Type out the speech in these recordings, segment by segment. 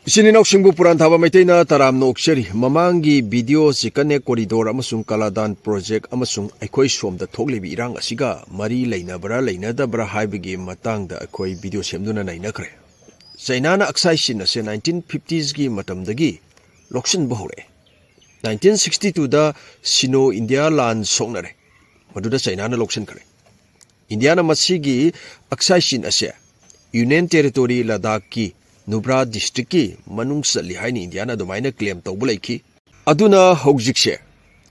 Isininaw singbu puran thaba maitena taram no okseri mamangi video sikane corridor amasung kaladan project amasung aikoi somda thoklibi irang asiga mari leinabra leinadabra haibigi matangda aikoi video semduna nainakre. China na aksai sin ase 1950s gi matamdagi loksin bahore. 1962 da Sino India land songnare. Maduda China na loksin kare. India na masigi aksai sin ase Union Territory Ladakh ki Nubra district ki manung sali haini India na domaina claim tawbulai ki aduna hojikse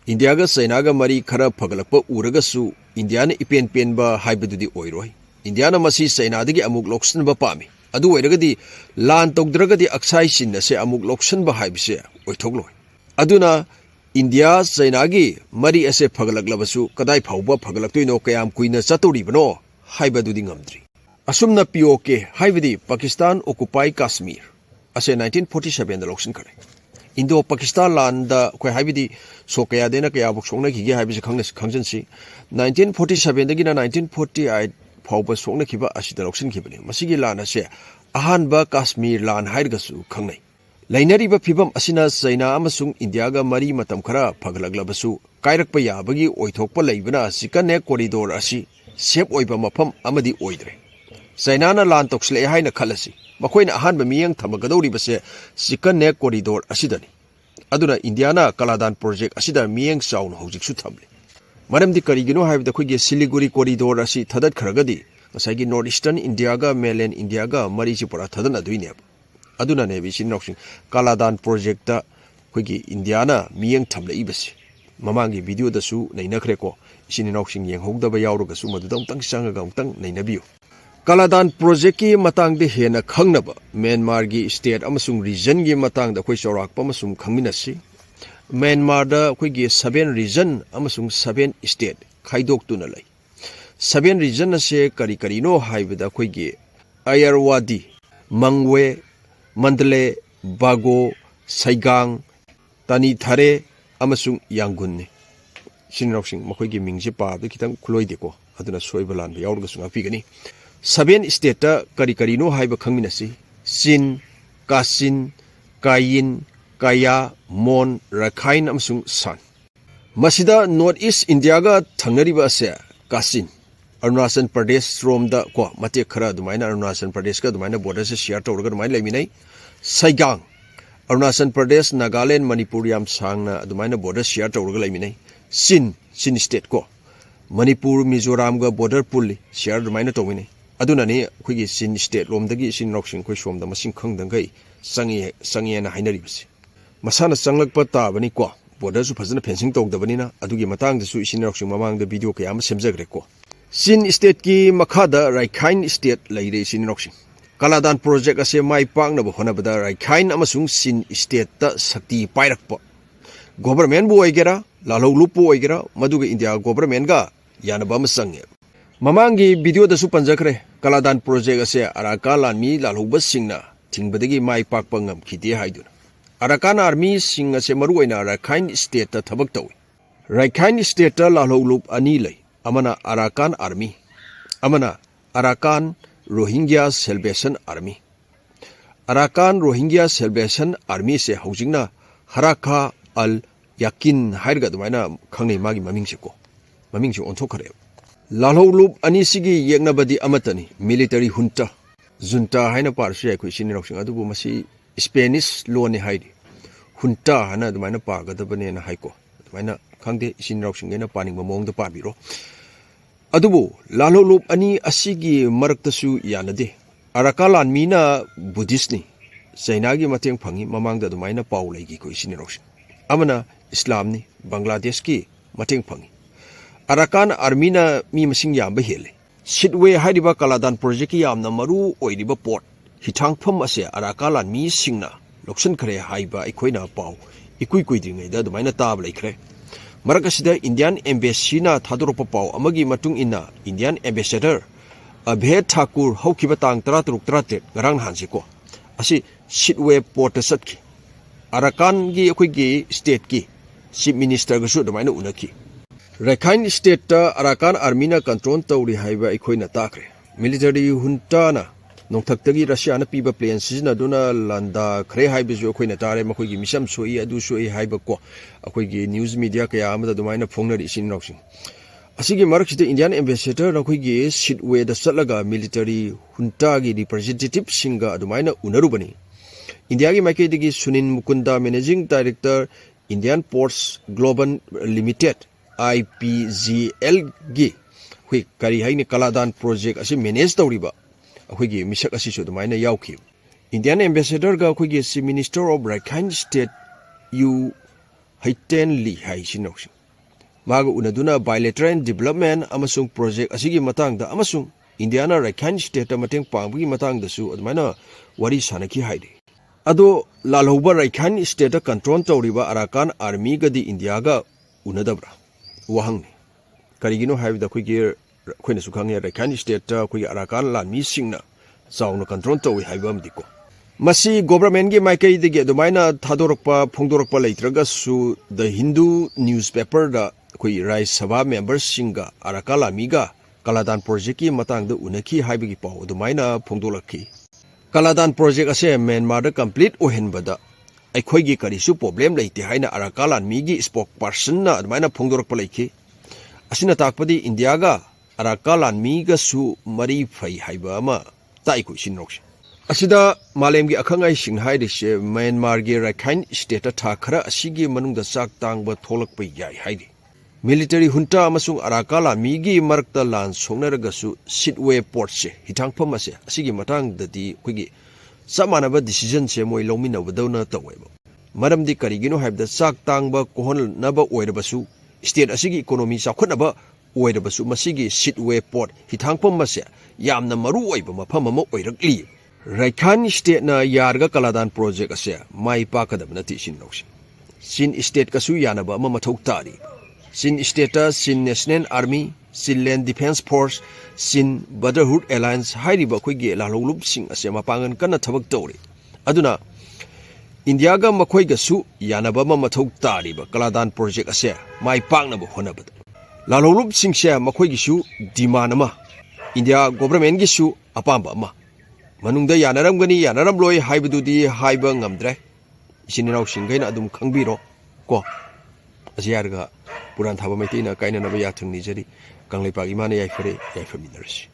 India ga China ga mari khara phagalakpa uraga su India na ipen pen ba haibadudi oiroi India na masi China dagi amuk loksan ba pami adu oiragadi lan tawdragadi aksai sin se amuk loksan ba haibse oithogloi aduna India China gi mari ase phagalaklabasu kadai phawba phagalaktoino kayam kuina chatori bano haibadudi ngamdri Asumna POK haibadi Pakistan occupy Kashmir ase 1947 da loksin kare Indo Pakistan land da koi haibadi so kaya dena kaya bok songna ki ge haibisi khangjan si 1947 da gina 1948 phawba songna kiba asida loksin kibani masigi lan ase ahan ba Kashmir lan hairga su khangnai lainari ba phibam asina China amasung India ga mari matam khara phaglaglabasu kairakpa yabagi oithokpa leibana sikane corridor asi sep oiba mafam amadi oidre China na lan toksle haina khalasi makoina ahanba miyang thamagadori base sikane corridor asidani aduna India na Kaladan project asida miyang saun hojik su thamle maramdi karigino haibda khoige Siliguri corridor asi thadat kharagadi ngasagi North Eastern India ga mainland India ga mari chi pura thadan aduine aduna ne bi sinnoksing Kaladan project ta khoige India na miyang thamle ibase mamangi video da su nainakhre ko sininoksing yenghogdaba yawruga su madudam tang sangaga tang nainabiyo Kaladan project ki matang de hena khangnaba Myanmar gi state amasung region gi matang da khoi chorak pa amasung khangminasi Myanmar da khoi gi 7 region amasung 7 state khaidok tu na lai 7 region ase kari kari no haibada khoi gi Ayarwadi Mangwe Mandale Bago Saigang Tani Thare amasung Yangon ne sinroksing makhoi gi mingje pa da kitang khuloi de ko aduna soibalan ba yawrga sunga pigani 7 state ta kari kari no haiba khangminasi Sin Kasin Kayin Kaya Mon Rakhine amsung San Masida North East India ga thangnariba ase Kasin Arunachal Pradesh rom da ko mate khara dumaina Arunachal Pradesh ka dumaina border se share tawrga dumaina leiminai Saigang Arunachal Pradesh Nagaland Manipur yam sangna dumaina border share tawrga leiminai Sin state ko Manipur Mizoram ga border pulli share dumaina tawminai aduna ne khoi Sin state lomdagi sin roksing khoi somda masing khangdangai sangi na hainaribase masana changlakpa tabani ko border su phajana fencing tawdabani na adugi matang da su sin roksing mamang da video kaya ma semjagre ko Sin state ki makhada Rakhine state leire sin roksing Kaladan project ase mai pakna ba hona bada Rakhine amasung Sin state ta sakti pairakpa government bu oigera lalou lupu oigera maduga India government ga yanaba masange Mamangi video da su panjakre Kaladan project ase Arakan army lalhuba singna thingbadagi mai pakpa ngam khide haiduna Arakan army sing ase maruaina Rakhine state ta thabak tawi Rakhine state ta lalholup ani lei amana Arakan army amana Arakan Rohingya Salvation Army Arakan Rohingya Salvation Army se haujingna Harakha al Yakin hairga dumaina khangnei magi mamingse ko mamingse onthokare Lalholup ani sigi yegnabadi amatani military junta haina parsu ya khoi sininoksing adubu masi Spanish law ni haidi junta hana dumaina pagadabane na haiko dumaina khangde sininoksing ena paning mamong da pabiro adubu lalholup ani asigi maraktasu yanade Arakalan mina Buddhist ni China gi mateng phangi mamangda dumaina paw leigi khoi sininoksing amana Islam ni Bangladesh ki mateng phangi Arakan armina mi masing yamba hele Sidwe haidiba Kaladan project yamna maru oidiba port hitangpham ase Arakalan mi singna loksan khare haiba ikoina paw ikui kuidringai da dumaina tab laikre marakasida Indian embassy na thadoropa paw amagi matung ina Indian ambassador Abhay Thakur haukiba tang 33 ngarang hansi ko asi Sidwe port satki Arakan gi ikoi gi state ki chief minister ga su dumaina unaki Rakhine state ta Arakan army na control tawri haiba ikoina takre military junta na ꯅꯣꯡꯊꯛꯇꯒꯤ ꯔꯁꯤꯌꯥꯅ ꯄꯤꯕ plane ꯁꯤꯖꯤꯟꯅꯗꯨꯅ ꯂꯥꯟꯗꯥꯈ꯭ꯔꯦ ꯍꯥꯏꯕꯁꯨ ꯑꯩꯈꯣꯏꯅ ꯇꯥꯔꯦ ꯃꯈꯣꯏꯒꯤ ꯃꯤꯁꯝ ꯁꯣꯛꯏ ꯑꯗꯨ ꯁꯣꯛꯏ ꯍꯥꯏꯕꯀꯣ ꯑꯩꯈꯣꯏꯒꯤ ꯅ꯭ꯌꯨꯁ ꯃꯤꯗꯤꯌꯥ ꯀꯌꯥ ꯑꯃꯗ ꯑꯗꯨꯃꯥꯏꯅ ꯐꯣꯡꯅꯔꯤ ꯏꯆꯤꯟ ꯏꯅꯥꯎꯁꯤꯡ ꯑꯁꯤꯒꯤ ꯃꯔꯛꯁꯤꯗ ꯏꯟꯗꯤꯌꯥꯟ ꯑꯦꯝꯕꯦꯁꯦꯗꯔ ꯑꯩꯈꯣꯏꯒꯤ ꯁꯤꯠꯋꯦꯗ ꯆꯠꯂꯒ ꯃꯤꯂꯤꯇꯔꯤ ꯍꯨꯟꯇꯥꯒꯤ ꯔꯤꯄ꯭ꯔꯖꯦꯟꯇꯦꯇꯤꯚꯁꯤꯡꯒ ꯑꯗꯨꯃꯥꯏꯅ ꯎꯅꯔꯨꯕꯅꯤ ꯏꯟꯗꯤꯌꯥꯒꯤ ꯃꯥꯏꯀꯩꯗꯒꯤ Sunil Mukundan managing director Indian ports global limited IPGLꯒꯤ ꯑꯩꯈꯣꯏ ꯀꯔꯤ ꯍꯥꯏꯅꯤ ꯀꯂꯥꯗꯥꯟ ꯄ꯭ꯔꯣꯖꯦꯛ ꯑꯁꯤ ꯃꯦꯅꯦꯖ ꯇꯧꯔꯤꯕ ꯑꯩꯈꯣꯏꯒꯤ ꯃꯤꯁꯛ ꯑꯁꯤꯁꯨ ꯑꯗꯨꯃꯥꯏꯅ ꯌꯥꯎꯈꯤ ꯏꯟꯗꯤꯌꯥꯟ ꯑꯦꯝꯕꯦꯁꯦꯗꯔꯒ ꯑꯩꯈꯣꯏꯒꯤ chief minister of Rakhine state ꯌꯨ ꯍꯩꯇꯦꯟ ꯂꯤ ꯍꯥꯏꯁꯤꯅꯧꯁꯤꯡ ꯃꯥꯒ ꯎꯅꯗꯨꯅ ꯕꯥꯏꯂꯦꯇꯔꯦꯜ ꯗꯤꯕꯦꯂꯞꯃꯦꯟ ꯑꯃꯁꯨꯡ ꯄ꯭ꯔꯣꯖꯦꯛ ꯑꯁꯤꯒꯤ ꯃꯇꯥꯡꯗ ꯑꯃꯁꯨꯡ ꯏꯟꯗꯤꯌꯥꯅ ꯔꯥꯏꯈꯥꯏꯟ ꯁ꯭ꯇꯦꯠꯇ ꯃꯇꯦꯡ ꯄꯥꯡꯕꯒꯤ ꯃꯇꯥꯡꯗꯁꯨ ꯑꯗꯨꯃꯥꯏꯅ ꯋꯥꯔꯤ ꯁꯥꯅꯈꯤ ꯍꯥꯏꯔꯤ ꯑꯗꯣ ꯂꯥꯜꯍꯧꯕ ꯔꯥꯏꯈꯥꯏꯟ ꯁ꯭ꯇꯦꯠꯇ ꯀꯟꯇ꯭ꯔꯣꯜ ꯇꯧꯔꯤꯕ ꯑꯔꯥꯀꯥꯟ ꯑꯥꯔꯃꯤꯒꯗꯤ ꯏꯟꯗꯤꯌꯥꯒ ꯎꯅꯗꯕ꯭ꯔꯥ ꯋꯥꯍꯪꯅꯤ ꯀꯔꯤꯒꯤꯅꯣ ꯍꯥꯏꯕꯗ ꯑꯩꯈꯣꯏꯅꯁꯨ ꯈꯪꯉꯦ ꯔꯥꯏꯈꯥꯏꯟ ꯁ꯭ꯇꯦꯠꯇ ꯑꯩꯈꯣꯏꯒꯤ ꯑꯔꯥꯀꯥꯟ ꯂꯥꯟꯃꯤꯁꯤꯡꯅ ꯆꯥꯎꯅ ꯀꯟꯇ꯭ꯔꯣꯜ ꯇꯧꯏ ꯍꯥꯏꯕ ꯑꯃꯗꯤꯀꯣ ꯃꯁꯤ ꯒꯣꯚꯔꯟꯃꯦꯟꯠꯒꯤ ꯃꯥꯏꯀꯩꯗꯒꯤ ꯑꯗꯨꯃꯥꯏꯅ ꯐꯣꯡꯗꯣꯔꯛꯄ ꯂꯩꯇ꯭ꯔꯒꯁꯨ ꯗ ꯍꯤꯟꯗꯨ ꯅ꯭ꯌꯨꯁꯄꯦꯄꯔꯗ ꯑꯩꯈꯣꯏ ꯔꯥꯖ꯭ꯌ ꯁꯚꯥ ꯃꯦꯝꯕꯔꯁꯤꯡꯒ ꯑꯔꯥꯀꯥꯟ ꯂꯥꯟꯃꯤꯒ ꯀꯂꯥꯗꯥꯟ ꯄ꯭ꯔꯣꯖꯦꯛꯀꯤ ꯃꯇꯥꯡꯗ ꯎꯅꯈꯤ ꯍꯥꯏꯕꯒꯤ ꯄꯥꯎ ꯑꯗꯨꯃꯥꯏꯅ ꯐꯣꯡꯗꯣꯛꯂꯛꯈꯤ ꯀꯂꯥꯗꯥꯟ ꯄ꯭ꯔꯣꯖꯦꯛ ꯑꯁꯦ ꯃ꯭ꯌꯥꯟꯃꯥꯔꯗ ꯀꯝꯄ꯭ꯂꯤꯠ ꯑꯣꯏꯍꯟꯕꯗ ꯑꯩꯈꯣꯏꯒꯤ ꯀꯔꯤꯁꯨ ꯄ꯭ꯔꯣꯕ꯭ꯂꯦꯝ ꯂꯩꯇꯦ ꯍꯥꯏꯅ ꯑꯔꯥꯀꯥꯟ ꯂꯥꯟꯃꯤꯒꯤ ꯁ꯭ꯄꯣꯛ ꯄꯥꯔꯁꯟꯅ ꯑꯗꯨꯃꯥꯏꯅ ꯐꯣꯡꯗꯣꯔꯛꯄ ꯂꯩꯈꯤ ꯑꯁꯤꯅ ꯇꯥꯛꯄꯗꯤ ꯏꯟꯗꯤꯌꯥꯒ ꯑꯔꯥꯀꯥꯟ ꯂꯥꯟꯃꯤꯒꯁꯨ ꯃꯔꯤ ꯐꯩ ꯍꯥꯏꯕ ꯑꯃ ꯇꯥꯛꯏꯀꯣ ꯏꯆꯤꯟ ꯏꯅꯥꯎꯁꯤꯡ ꯑꯁꯤꯗ ꯃꯥꯂꯦꯝꯒꯤ ꯑꯈꯪ ꯑꯍꯩꯁꯤꯡꯅ ꯍꯥꯏꯔꯤꯁꯦ ꯃ꯭ꯌꯥꯟꯃꯥꯔꯒꯤ ꯔꯥꯏꯈꯥꯏꯟ ꯁ꯭ꯇꯦꯠꯇ ꯊꯥ ꯈꯔ ꯑꯁꯤꯒꯤ ꯃꯅꯨꯡꯗ ꯆꯥꯛ ꯇꯥꯡꯕ ꯊꯣꯛꯂꯛꯄ ꯌꯥꯏ ꯍꯥꯏꯔꯤ ꯃꯤꯂꯤꯇꯔꯤ ꯍꯨꯟꯇꯥ ꯑꯃꯁꯨꯡ ꯑꯔꯥꯀꯥꯟ ꯂꯥꯟꯃꯤꯒꯤ ꯃꯔꯛꯇ ꯂꯥꯟ ꯁꯣꯛꯅꯔꯒꯁꯨ ꯁꯤꯠꯋꯦ ꯄꯣꯔꯠꯁꯦ ꯍꯤꯊꯥꯡꯐꯝ ꯑꯁꯦ ꯑꯁꯤꯒꯤ ꯃꯇꯥꯡꯗꯗꯤ ꯑꯩꯈꯣꯏꯒꯤ ꯆꯞ ꯃꯥꯟꯅꯕ ꯗꯤꯁꯤꯖꯟꯁꯦ ꯃꯣꯏ ꯂꯧꯃꯤꯟꯅꯕꯗꯧꯅ ꯇꯧꯋꯦꯕ ꯃꯔꯝꯗꯤ ꯀꯔꯤꯒꯤꯅꯣ ꯍꯥꯏꯕꯗ ꯆꯥꯛ ꯇꯥꯡꯕ ꯀꯣꯛꯍꯟꯅꯕ ꯑꯣꯏꯔꯕꯁꯨ ꯁ꯭ꯇꯦꯠ ꯑꯁꯤꯒꯤ ꯏꯀꯣꯅꯣꯃꯤ ꯆꯥꯎꯈꯠꯅꯕ ꯑꯣꯏꯔꯕꯁꯨ ꯃꯁꯤꯒꯤ ꯁꯤꯠꯋꯦ ꯄꯣꯔꯠ ꯍꯤꯊꯥꯡꯐꯝ ꯑꯁꯦ ꯌꯥꯝꯅ ꯃꯔꯨꯑꯣꯏꯕ ꯃꯐꯝ ꯑꯃ ꯑꯣꯏꯔꯛꯂꯤ ꯔꯥꯏꯈꯥꯏꯟ ꯁ꯭ꯇꯦꯠꯅ ꯌꯥꯔꯒ ꯀꯂꯥꯗꯥꯟ ꯄ꯭ꯔꯣꯖꯦꯛ ꯑꯁꯦ ꯃꯥꯏ ꯄꯥꯛꯀꯗꯕ ꯅꯠꯇꯦ ꯏꯆꯤꯟ ꯏꯅꯥꯎꯁꯤꯡ ꯆꯤꯟ ꯁ꯭ꯇꯦꯠꯀꯁꯨ ꯌꯥꯅꯕ ꯑꯃ ꯃꯊꯧ ꯇꯥꯔꯤ ꯆꯤꯟ ꯁ꯭ꯇꯦꯠꯇ ꯆꯤꯟ ꯅꯦꯁꯅꯦꯜ ꯑꯥꯔꯃꯤ ꯆꯤꯟ ꯂꯦꯟ ꯗꯤꯐꯦꯟꯁ ꯐꯣꯔꯁ ꯆꯤꯟ ꯕ꯭ꯔꯗꯔꯍꯨꯗ ꯑꯦꯂꯥꯏꯟꯁ ꯍꯥꯏꯔꯤꯕ ꯑꯩꯈꯣꯏꯒꯤ ꯂꯥꯜꯍꯧꯂꯨꯞꯁꯤꯡ ꯑꯁꯦ ꯃꯄꯥꯡꯒꯜ ꯀꯟꯅ ꯊꯕꯛ ꯇꯧꯔꯤ ꯑꯗꯨꯅ ꯏꯟꯗꯤꯌꯥꯒ ꯃꯈꯣꯏꯒꯁꯨ ꯌꯥꯅꯕ ꯑꯃ ꯃꯊꯧ ꯇꯥꯔꯤꯕ ꯀꯂꯥꯗꯥꯟ ꯄ꯭ꯔꯣꯖꯦꯛ ꯑꯁꯦ ꯃꯥꯏ ꯄꯥꯛꯅꯕ ꯍꯣꯠꯅꯕꯗ ꯂꯥꯜꯍꯧꯂꯨꯞꯁꯤꯡꯁꯦ ꯃꯈꯣꯏꯒꯤꯁꯨ ꯗꯤꯃꯥꯟ ꯑꯃ ꯏꯟꯗꯤꯌꯥ ꯒꯣꯚꯔꯟꯃꯦꯟꯠꯒꯤꯁꯨ ꯑꯄꯥꯝꯕ ꯑꯃ ꯃꯅꯨꯡꯗ ꯌꯥꯅꯔꯝꯒꯅꯤ ꯌꯥꯅꯔꯝꯂꯣꯏ ꯍꯥꯏꯕꯗꯨꯗꯤ ꯍꯥꯏꯕ ꯉꯝꯗ꯭ꯔꯦ ꯏꯆꯤꯟ ꯏꯅꯥꯎꯁꯤꯡꯈꯩꯅ ꯑꯗꯨꯝ ꯈꯪꯕꯤꯔꯣ ꯀꯣ ꯑꯁꯤ ꯍꯥꯏꯔꯒ ꯄꯨꯔꯥꯟ ꯊꯥꯕ ꯃꯩꯇꯩꯅ ꯀꯥꯏꯅꯅꯕ ꯌꯥꯊꯪ ꯅꯤꯖꯔꯤ ꯀꯪꯂꯩꯄꯥꯛ ꯏꯃꯥꯅ ꯌꯥꯏꯐꯔꯦ ꯌꯥꯏꯐꯃꯤꯟꯅꯔꯁꯤ